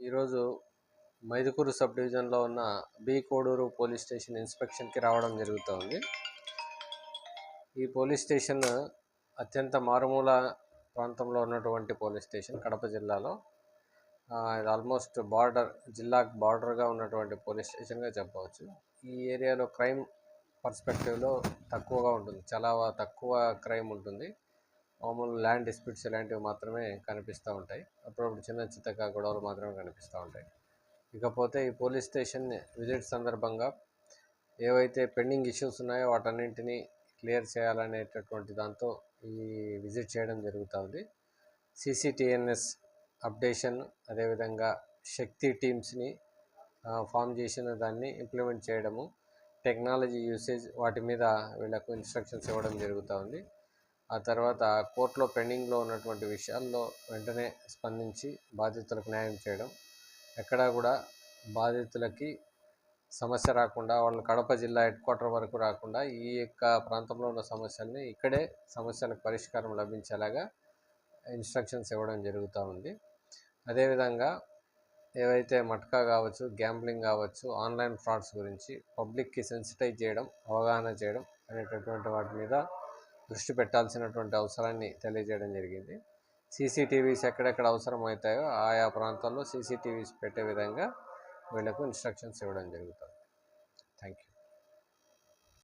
ఈరోజు మైదుకూరు సబ్ డివిజన్లో ఉన్న బి కోడూరు పోలీస్ స్టేషన్ ఇన్స్పెక్షన్కి రావడం జరుగుతుంది. ఈ పోలీస్ స్టేషన్ అత్యంత మారుమూల ప్రాంతంలో ఉన్నటువంటి పోలీస్ స్టేషన్ కడప జిల్లాలో. ఇది ఆల్మోస్ట్ జిల్లాకు బార్డర్గా ఉన్నటువంటి పోలీస్ స్టేషన్గా చెప్పవచ్చు. ఈ ఏరియాలో క్రైమ్ పర్స్పెక్టివ్లో తక్కువగా ఉంటుంది, చాలా తక్కువ క్రైమ్ ఉంటుంది. మామూలు ల్యాండ్ డిస్ప్యూట్స్ ఇలాంటివి మాత్రమే కనిపిస్తూ ఉంటాయి. అప్పుడప్పుడు చిన్న చిత్తగా గొడవలు మాత్రమే కనిపిస్తూ ఉంటాయి. ఇకపోతే ఈ పోలీస్ స్టేషన్ విజిట్ సందర్భంగా ఏవైతే పెండింగ్ ఇష్యూస్ ఉన్నాయో వాటన్నింటినీ క్లియర్ చేయాలనేటటువంటి దాంతో ఈ విజిట్ చేయడం జరుగుతుంది. CCTNS అప్డేషన్, అదేవిధంగా శక్తి టీమ్స్ని ఫామ్ చేసిన దాన్ని ఇంప్లిమెంట్ చేయడము, టెక్నాలజీ యూసేజ్ వాటి మీద వీళ్ళకు ఇన్స్ట్రక్షన్స్ ఇవ్వడం జరుగుతుంది. ఆ తర్వాత కోర్టులో పెండింగ్లో ఉన్నటువంటి విషయాల్లో వెంటనే స్పందించి బాధితులకు న్యాయం చేయడం, ఎక్కడా కూడా బాధితులకి సమస్య రాకుండా, వాళ్ళు కడప జిల్లా హెడ్ క్వార్టర్ వరకు రాకుండా ఈ యొక్క ప్రాంతంలో ఉన్న సమస్యల్ని ఇక్కడే సమస్యలకు పరిష్కారం లభించేలాగా ఇన్స్ట్రక్షన్స్ ఇవ్వడం జరుగుతూ ఉంది. అదేవిధంగా ఏవైతే మట్కా కావచ్చు, గ్యాంబ్లింగ్ కావచ్చు, ఆన్లైన్ ఫ్రాడ్స్ గురించి పబ్లిక్కి సెన్సిటైజ్ చేయడం, అవగాహన చేయడం అనేటటువంటి వాటి మీద దృష్టి పెట్టాల్సినటువంటి అవసరాన్ని తెలియజేయడం జరిగింది. CCTVs ఎక్కడెక్కడ అవసరం అవుతాయో ఆయా ప్రాంతాల్లో CCTVs పెట్టే విధంగా వీళ్లకు ఇన్స్ట్రక్షన్స్ ఇవ్వడం జరుగుతుంది. Thank you.